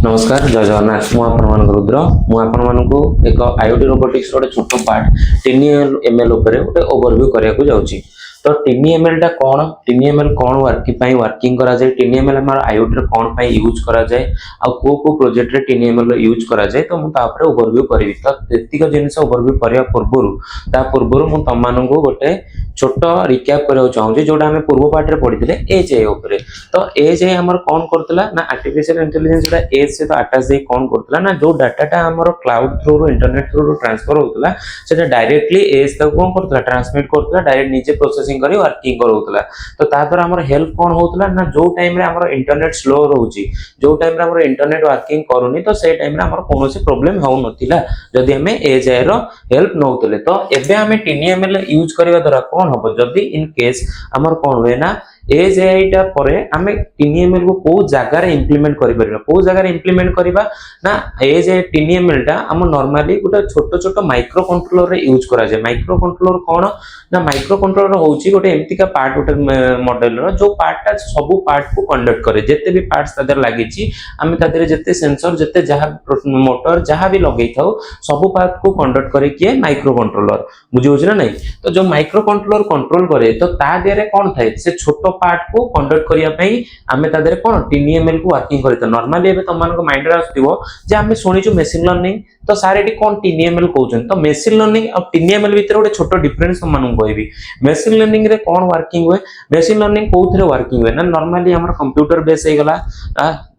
नमस्कार जय जगन्नाथ मुझे रुद्र मुझे एक IoT रोबोटिक्स गोटे छोट पार्ट TinyML उपरे गोटे ओवरव्यू करने जाऊँगी। तो TinyML टा कौन TinyML कौन वर्किंग करा जाए TinyML हमारा IoT रे कौन पाई यूज करा जाए आ को प्रोजेक्ट रे TinyML यूज करा जाए तो मुझे तापर ओवरव्यू करी तो एतिक जिनिस ओवरव्यू करया पूर्व मु तम मानकु गोटे छोट रिकैप करबा चाहूँ जोटा आम पूर्व पार्ट रे पढ़ी एज ए उपरे। तो एज ए हमर कौन करतला ना आर्टिफिशियल इंटेलिजेंस जोटा एज से तो अटैच दे कौन करतला ना जो डाटाटा हमर क्लाउड थ्रू रो इंटरनेट थ्रू रो ट्रांसफर होतला सेटा डायरेक्टली एज तक कौन करतला ट्रांसमिट करतला डायरेक्ट नीचे प्रोसेसिंग करी वर्किंग करौतला। तो ता द्वारा हमर हेल्प कौन होतला ना जो टाइम रे हमर इंटरनेट स्लो रहउची जो टाइम रे हमर इंटरनेट वर्किंग करूनी तो से टाइम रे हमर कोनोसी प्रॉब्लम हो नथिला जदि हमें एज ए रो हेल्प नउतले। तो एबे हमें TinyML यूज करबा द्वारा कौन हबो जदि इन केस हमर कौन होय ना एज एटा परे आमे TinyML को को जगह रे इंप्लीमेंट करि परबा को जगह रे इंप्लीमेंट करबा ना एज ए TinyML टा हम नॉर्मली गोटे छोट छोट माइक्रो कंट्रोलर रे यूज करा जाय। माइक्रो कंट्रोलर कोन ना माइक्रो कंट्रोलर होची गोटे एम्ति का पार्ट गोटे मॉडल रो जो पार्ट टा सब पार्ट को कंडक्ट करे जते भी पार्ट्स तादर लागि छि आमे तादर जते सेंसर जते जहा मोटर जहा भी लगै थाउ सब पार्ट को कंडक्ट करे किए माइक्रो कंट्रोलर बुझियो ना नहीं। तो जो माइक्रो कंट्रोलर कंट्रोल करे तो ता देरे कोन थाए से छोट पार्ट को कंडक्ट करिया पई आमे तादर कोन TinyML को वर्किंग करते नॉर्मली एबे तमन को माइंड रे आस्तिबो जे आमे सुनिचु मशीन लर्निंग तो सारे एटी कोन TinyML कहउछन। तो मशीन लर्निंग और TinyML भीतर गोटे छोट डिफरेंस तमन को कहबी। मशीन लर्निंग रे कोन वर्किंग होय मशीन लर्निंग कोथरे वर्किंग होय ना नॉर्मली हमर कंप्यूटर बेस हे गला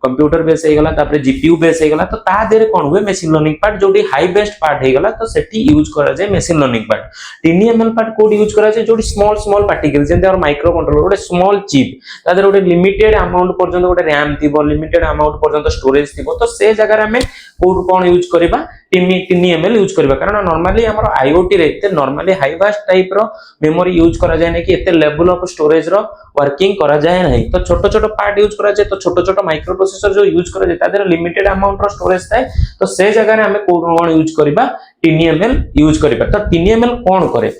कंप्यूटर बेस हे गला तापर जीपीयू बेस हे गला तो ता देरे कोन हुए मशीन लर्निंग पार्ट जोडी हाई बेस्ट पार्ट हे गला तो सेठी यूज करा जाय machine learning part. TinyML part code use करा जाय जोडी स्मॉल पार्टिकल जेंते और माइक्रो कंट्रोलर गोटे स्मॉल चिप तादर गोटे लिमिटेड अमाउंट पर्यंत गोटे रैम थिबो लिमिटेड अमाउंट पर्यंत स्टोरेज थिबो तो से जगह रे हमें कोड कोन यूज करबा TinyML यूज करबा कारण नॉर्मली हमर IoT रे एते नॉर्मली हाई फास्ट टाइप रो मेमोरी यूज करा जाय नै कि एते लेवल ऑफ स्टोरेज रो वर्किंग करा जाय नै। तो छोट छोट पार्ट यूज करा जाय तो छोट छोट माइक्रो प्रोसेसर जो यूज करा जाय तादर लिमिटेड अमाउंट रो स्टोरेज थाए तो से जगह रे हमें कोड यूज करबा TinyML यूज करबा। तो TinyML कोन करे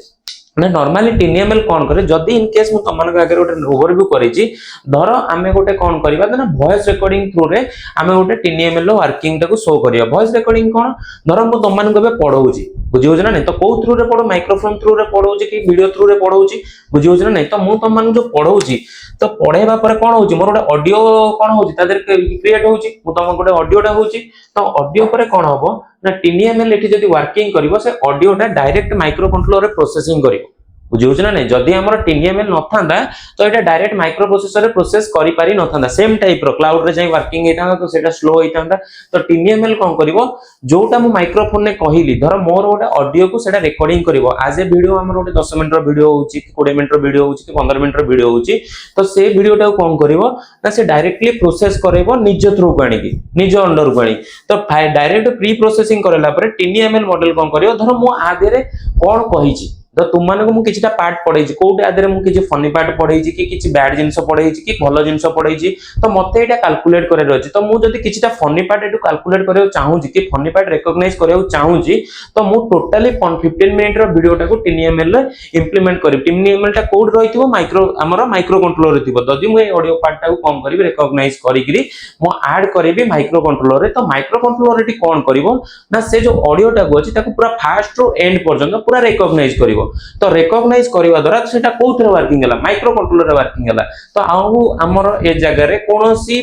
ना नॉर्मली TinyML कोन करे जदी इन केस मु तमन के आगे गोटे ओवरव्यू करै छी धर आमे गोटे कोन करबा ना वॉइस रिकॉर्डिंग थ्रू रे आमे गोटे TinyML रो वर्किंग टाको शो करिया। वॉइस रिकॉर्डिंग कोन धर मु तमन को बे पढौची बुझियो ना नहीं तो को थ्रू रे पढो माइक्रोफोन थ्रू रे पढौची कि वीडियो थ्रू रे पढौची बुझियो ना नहीं तो मु तमन जो पढौची तो पढेबा पर कोन होची मोर गोटे ऑडियो कोन होची तादर क्रिएट होची मु तमन गोटे ऑडियो टा होची तो ऑडियो पर कोन हबो ना TinyML एठी जदी वर्किंग करिवो से ऑडियो टा डायरेक्ट माइक्रो कंट्रोलर रे प्रोसेसिंग करिवो बुझियो ना नहीं जदी हमर TinyML न थांदा तो एटा डायरेक्ट माइक्रो प्रोसेसर रे प्रोसेस करि पारि न थांदा सेम टाइप रो क्लाउड रे जाई वर्किंग हेतांदा तो सेटा स्लो हेतांदा। तो TinyML कोन करिवो जोटा मु माइक्रोफोन ने कहिली धर मोर गोटे ऑडियो को सेटा रिकॉर्डिंग करिवो आज ए वीडियो हमर गोटे 10 मिनिट रो वीडियो होची कि 20 मिनिट रो वीडियो होची कि 15 मिनिट रो वीडियो होची तो से वीडियो टा कोन करिवो ना से डायरेक्टली प्रोसेस करैबो निज थ्रू काणी की निज अंडर काणी तो डायरेक्ट प्री प्रोसेसिंग करला पर TinyML मॉडल कोन करिवो धर मु आदेरे कोन कहिची तो तुम माने को मु किछटा पार्ट पढैछि कोटे आदरे मु किछि फनी पार्ट पढैछि कि किछि बैड जिंस पढैछि कि भलो जिंस पढैछि तो मते एटा कैलकुलेट करे रहछि। तो मु जदी किछटा फनी पार्ट एटु कैलकुलेट करे चाहूछि कि फनी पार्ट रिकॉग्नाइज करे चाहूछि तो मु टोटली 15 मिनिट रो वीडियो टाको TinyML रे इंप्लीमेंट करि TinyML टा कोड रहिथिबो माइक्रो कंट्रोलर रे थिबो जदी मु ए ऑडियो पार्ट टाको कम करिवि रिकॉग्नाइज करिकरी मु ऐड करिवि माइक्रो कंट्रोलर रे तो माइक्रो कंट्रोलर रे कोन करिवो ना से जो ऑडियो टाको अछि ताको पूरा फास्ट रो एंड पर्यंत पूरा रिकॉग्नाइज करिवो। तो रिकॉग्नाइज करबा द्वारा सेटा कोथरे वर्किंग हला माइक्रो कंट्रोलर रे वर्किंग हला तो आउ हमर ए जगह रे कोनोसी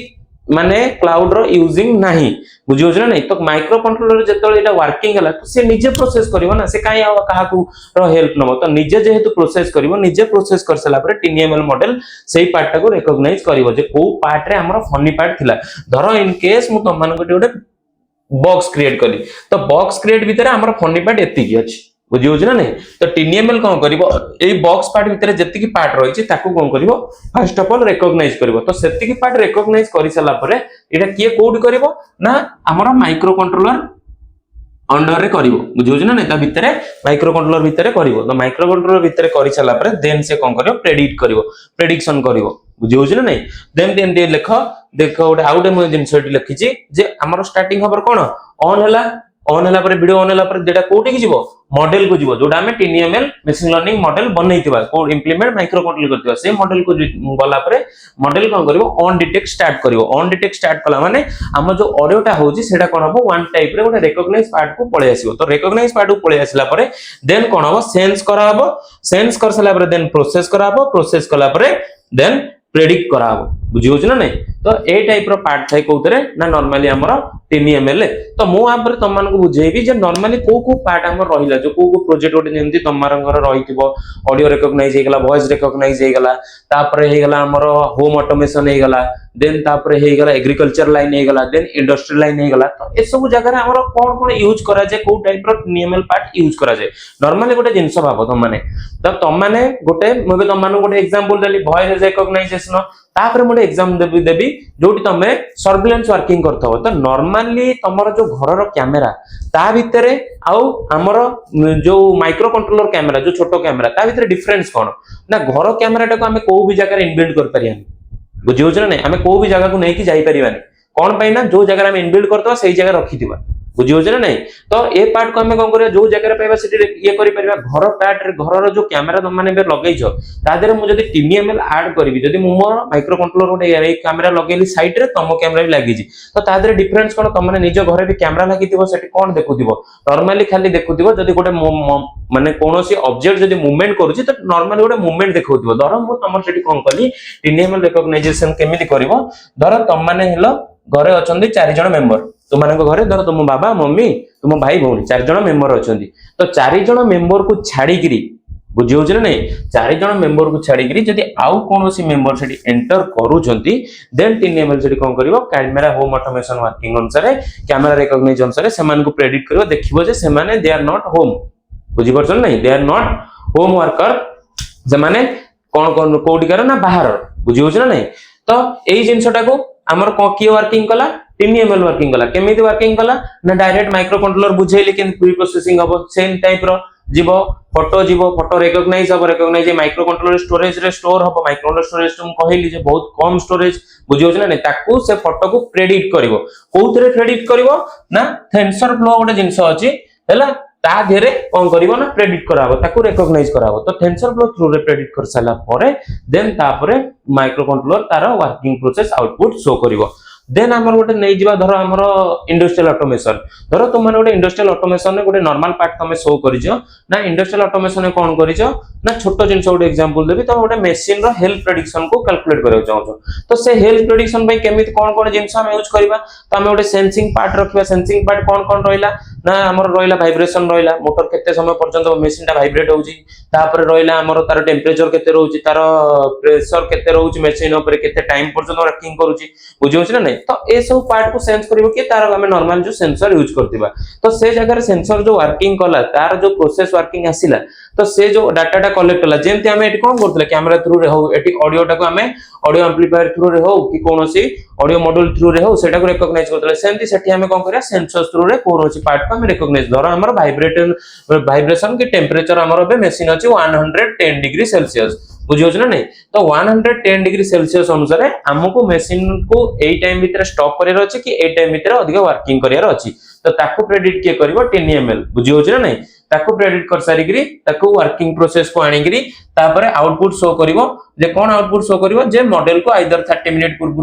माने क्लाउड रो यूजिंग नाही बुझियो ना नहीं। तो माइक्रो कंट्रोलर जेतले एटा वर्किंग हला तो से निजे प्रोसेस करिवो ना से काई आ काहा को रो हेल्प नबो तो निजे जेहेतु प्रोसेस करिवो निजे प्रोसेस कर सला पर TinyML मॉडल सेही पार्ट को रिकॉग्नाइज करिवो जे को पार्ट रे हमर फनी पार्ट थिला धरो इन केस मु तमन गोटे बॉक्स क्रिएट कली तो बॉक्स क्रिएट भीतर हमर फनी पार्ट एति की अछि बुझियो ना नहीं। तो TinyML कोन करिवो एई बॉक्स पार्ट भीतर जति की पार्ट रहिछि ताकू कोन करिवो फर्स्ट ऑफ ऑल रिकॉग्नाइज करिवो तो सेति की पार्ट रिकॉग्नाइज करि सला परे एटा किए कोड करिवो ना हमर माइक्रो कंट्रोलर अंडर रे करिवो बुझियो ना नहीं ता भीतर माइक्रो कंट्रोलर भीतर करिवो तो माइक्रो कंट्रोलर भीतर करि सला परे देन से कोन करिवो प्रेडिक्शन करिवो बुझियो ना नहीं। देन देन देखो गोटे आउटे मु जिंसटी लिखिछि जे हमर स्टार्टिंग खबर कोन ऑन हला पर वीडियो ऑन हला पर जेटा कोठी की जीवो मॉडल को जीवो जोटा हमें TinyML मशीन लर्निंग मॉडल बनैतिबा को इंप्लीमेंट माइक्रो कंट्रोलर करतिबा से मॉडल को गला परे मॉडल कोन करिवो ऑन डिटेक्ट स्टार्ट करिवो ऑन डिटेक्ट स्टार्ट कला माने हम जो ऑडियोटा होची सेटा कोन हबो वन टाइप रे गोटे रिकॉग्नाइज पार्ट को पळे आसीबो तो रिकॉग्नाइज पार्ट को पळे आसिला परे देन कोन हबो सेंस करा हबो सेंस कर सला परे देन प्रोसेस करा हबो प्रोसेस कला परे देन प्रेडिक्ट करा हबो बुझी होछ ना नै तो ए टाइप रो पार्ट थाई कोतरे ना नॉर्मली हमरो TinyML तो मु आ पर तम मानको बुझेबी जे नॉर्मली को पार्ट हमर रहिला जो को प्रोजेक्ट ओटे जेंति तमारंगर रहितिबो ऑडियो रिकॉग्नाइज हे गला वॉइस रिकॉग्नाइज हे गला तापर हे गला हमरो होम ऑटोमेशन हे गला देन तापर हे गला एग्रीकल्चर लाइन हे गला देन इंडस्ट्री लाइन हे गला तो ए सब जगह रे हमरो कोन कोन यूज करा जे को टाइप रो TinyML पार्ट यूज करा जे नॉर्मली गोटे जिंस भाबो तम माने गोटे मोबे तम मानो गोटे एग्जांपल देली वॉइस रिकॉग्नाइजेशन तापर मोटे एग्जाम देबी जोटी तमे सर्विलेंस वर्किंग करथो तो नॉर्मली तमरो जो घर रो कैमरा ता भितरे आउ हमरो जो माइक्रो कंट्रोलर कैमरा जो छोटो कैमरा ता भितरे डिफरेंस कोन ना घर कैमराटा को हमें को भी जगह रे इनबिल्ड कर परियानी बुझियो छ ना हमें को भी जगह को नहीं कि जाई परिबानी कोन पई ना जो जगह रे हम इनबिल्ड करतो सही जगह रखिथिबा बुझियो छ ना नहीं तो ए पार्ट को हमें कोन करिया जो जगह रे पाइबा सिटी ये करि परिबा घर पार्ट रे घर रो जो कैमरा तुम माने बे लगै छ ता देरे मु जदी TinyML ऐड करबी जदी मु मोर माइक्रो कंट्रोलर गोटे ए कैमरा लगेली साइड रे तम कैमरा भी लागि जी तो ता देरे डिफरेंस कोन तम माने निज घरे भी कैमरा लागिथिबो सेठी कोन देखुथिबो नॉर्मली खाली देखुथिबो जदी गोटे माने कोनोसी ऑब्जेक्ट जदी मूवमेंट करूची तो नॉर्मली गोटे मूवमेंट देखुथिबो धर मु तमर सेठी कोन कली TinyML रिकॉग्नाइजेशन केमिति करिवो धर तम माने हेलो घरे अछंदी 4 जण मेंबर तुमको घरे धर तुम बाबा मम्मी तुम भाई भौणी 4 जण मेंबर अछंदी तो 4 जण मेंबर को छाड़ीगिरी बुझी होछ ना नहीं 4 जण मेंबर को छाड़ीगिरी जदी आउ कोनोसी मेंबर सेठी एंटर करूछंती देन TinyML सेठी कोन करिवो कैमरा होम ऑटोमेशन वर्किंग अनुसार कैमरा रिकॉग्नाइज अनुसार सेमान को प्रेडिक्ट करिवो देखिवो जे सेमाने दे आर नॉट होम बुझी परछन नहीं they are not home worker सेमाने कोन कोन कोडिकर ना बाहर बुझी होछ ना नहीं तो एई जिंसटा को हमर की वर्किंग कला TinyML वर्किंग कला केमिति वर्किंग कला ना डायरेक्ट माइक्रो कंट्रोलर बुझेली के प्री प्रोसेसिंग हबो सेम टाइप रो जीवो फोटो रिकॉग्नाइज हबो रिकॉग्नाइज माइक्रो कंट्रोलर स्टोरेज रे स्टोर हबो माइक्रो कंट्रोलर स्टोरेज तुम कहली जे बहुत कम स्टोरेज बुझियो छ ना ताकू से फोटो को प्रेडिक्ट करिवो कोउथरे प्रेडिक्ट करिवो ना टेंसर फ्लो गोटे जिंस अछि हैला ता धेरे कोन करिवो ना प्रेडिक्ट कराबो ताकू रिकॉग्नाइज कराबो तो टेंसर फ्लो थ्रू रे प्रेडिक्ट कर साला परे देन तापरे माइक्रो कंट्रोलर तार वर्किंग प्रोसेस आउटपुट शो करिवो देन हमर गोटे नै जिबा धरो हमर इंडस्ट्रियल ऑटोमेशन धरो तुम माने गोटे इंडस्ट्रियल ऑटोमेशन ने गोटे नॉर्मल पार्ट तमे शो करिजो ना इंडस्ट्रियल ऑटोमेशन ने कोन करिजो ना छोटो जिंस गोटे एग्जांपल देबी तो गोटे मशीन रो हेल्थ प्रेडिक्शन को कैलकुलेट करबो चाहछो तो से हेल्थ प्रेडिक्शन भाई केमिति कोन जिंस हम यूज करबा तो हम गोटे सेंसिंग पार्ट रखबा सेंसिंग पार्ट कोन रहिला ना हमर रहिला वाइब्रेशन रहिला मोटर केते समय पर्यंत मशीन ता वाइब्रेट होउची तापर रहिला हमर तार टेंपरेचर केते रहउची तार प्रेशर केते रहउची मशीन ऊपर केते टाइम पर्यंत वर्किंग करूची बुझियो छ ना तो ए सब पार्ट को सेंस करिवो कि तार हमें नॉर्मल जो सेंसर यूज करतिबा तो से जगह रे सेंसर जो वर्किंग कला तार जो प्रोसेस वर्किंग आसिला तो से जो डाटाटा कलेक्ट कला जेंति हमें एटी कोन करतले कैमरा थ्रू रे हो एटी ऑडियोटा को हमें ऑडियो एम्प्लीफायर थ्रू रे हो कि कोनोसी ऑडियो मॉड्यूल थ्रू रे हो सेटा को रिकॉग्नाइज करतले सेंति सेठी हमें कोन करिया सेंसर थ्रू रे कोनोसी पार्ट को हमें रिकॉग्नाइज धर हमर वाइब्रेशन की टेंपरेचर हमर बे मशीन अछि 110 डिग्री सेल्सियस बुझियो छ ना नहीं तो 110 डिग्री सेल्सियस अनुसार हमको मशीन को एई टाइम भीतर स्टॉप करियर अछि कि एई टाइम भीतर अधिक वर्किंग करियर अछि तो ताको प्रेडिक्ट के करिवो TinyML बुझियो छ ना नहीं ताको प्रेडिक्ट कर सारिगिरी ताको वर्किंग प्रोसेस को आनिगिरी तापर आउटपुट शो करिवो जे कोन आउटपुट शो करिवो जे मॉडल को आइदर 30 मिनिट पूर्व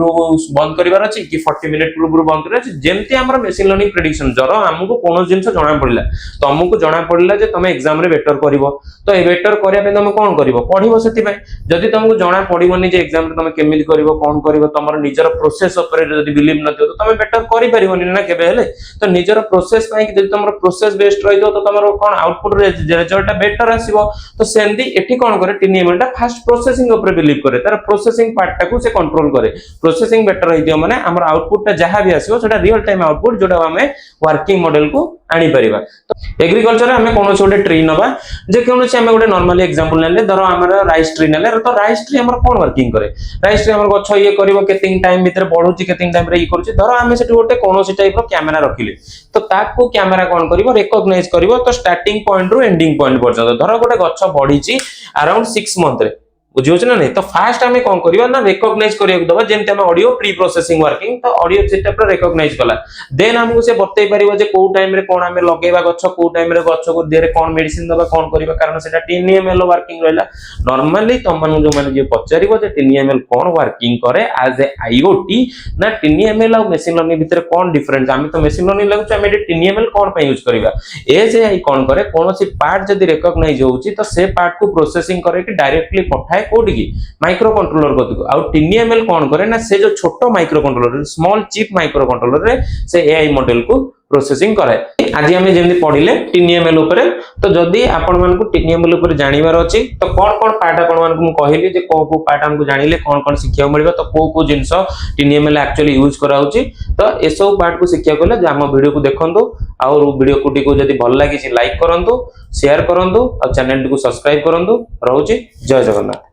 बंद करिवार अछि कि 40 मिनिट पूर्व बंद करिवार अछि जेमति हमर मशीन लर्निंग प्रेडिक्शन जरो हमको कोनो जिंस जाना पड़िला तो हमको जाना पड़िला जे तमे एग्जाम रे बेटर करिवो तो ए बेटर करिया पे तमे कोन करिवो पढिवो सेति पे जदि तुमको जाना पड़िबोनी जे एग्जाम रे तमे केमिति करिवो कोन करिवो तमर निजर प्रोसेस ऊपर जदि बिलीव न तो तमे बेटर करि परिबोनी ना केबे हेले तो निजर प्रोसेस पई कि जदि तमर प्रोसेस बेस्ड रहिदो तो तमर कोन आउटपुट रिजल्ट बेटर आसीबो तो सेंदी एठी कोन करे TinyML टा फास्ट प्रोसेसिंग ऊपर बिलीव करे तार प्रोसेसिंग पार्ट टा को से कंट्रोल करे प्रोसेसिंग बेटर रहिदियो माने हमर आउटपुट टा जहां भी आसीबो सेटा रियल टाइम आउटपुट जोटा हमें वर्किंग मॉडल को आनी परिबा तो एग्रीकल्चर हमें कोनो छोटे ट्री नबा जे कोनो से हमें गोटे नॉर्मली एग्जांपल लेले धरो हमर राइस ट्री नेले तो राइस ट्री हमर कोन वर्किंग करे राइस ट्री हमर गछ ये करबो केतिंग टाइम भीतर बढ़ुची केतिंग टाइम रे ई करूची धरो हमें सेठी गोटे कोनो सी टाइप रो कैमरा रखिले तो ताको कैमरा कोन करिवो रिकॉग्नाइज करिवो तो स्टार्टिंग पॉइंट रो एंडिंग पॉइंट पर्यंत धरो गोटे गछ बढ़ीची अराउंड 6 मंथ रे बुझियोछ ना नहीं। तो फास्ट आमे कोन करबा ना रिकॉग्नाइज करिया दबा जेंते हम ऑडियो प्री प्रोसेसिंग वर्किंग तो ऑडियो सिस्टम पर रिकॉग्नाइज कला देन हमको से बतई परिबो जे को टाइम रे कोन आमे लगेबा गछ को टाइम रे गछ को देरे कोन मेडिसिन दबा कोन करबा कारण सेटा टीएनएमएल वर्किंग रहला। नॉर्मली तुम मानु जो माने जे पचारिबो जे टीएनएमएल कोन वर्किंग करे एज ए आईओटी ना टीएनएमएल और मशीन लर्निंग भितर कोन डिफरेंस आमे तो मशीन लर्निंग लागु आमे टीएनएमएल कोन पे यूज करबा एज ए आई कोन करे कोनोसी पार्ट जदी रिकॉग्नाइज होउची तो से पार्ट को प्रोसेसिंग करे कि डायरेक्टली पठाए कोडी की माइक्रो कंट्रोलर को आउ टीएनएमएल कोन करे ना से जो छोटो micro controller small chip micro controller रे से एआई मॉडल को प्रोसेसिंग करे। आज हमें जेमि पढिले टीएनएमएल ऊपर तो जदी आपण मन को टीएनएमएल ऊपर जानिबार अछि तो कोन कोन पार्ट आपण मन को कहली जे को पार्ट हमको जानिले कोन कोन शिक्षा मिलबा तो को जिंस टीएनएमएल एक्चुअली यूज करा होची तो ए सब पार्ट को शिक्षा कोले जे हम वीडियो को देखंतु और वीडियो को जदी भल लागि लाइक करंतु शेयर करंतु और चैनल को सब्सक्राइब करंतु रहउची। जय जगन्नाथ।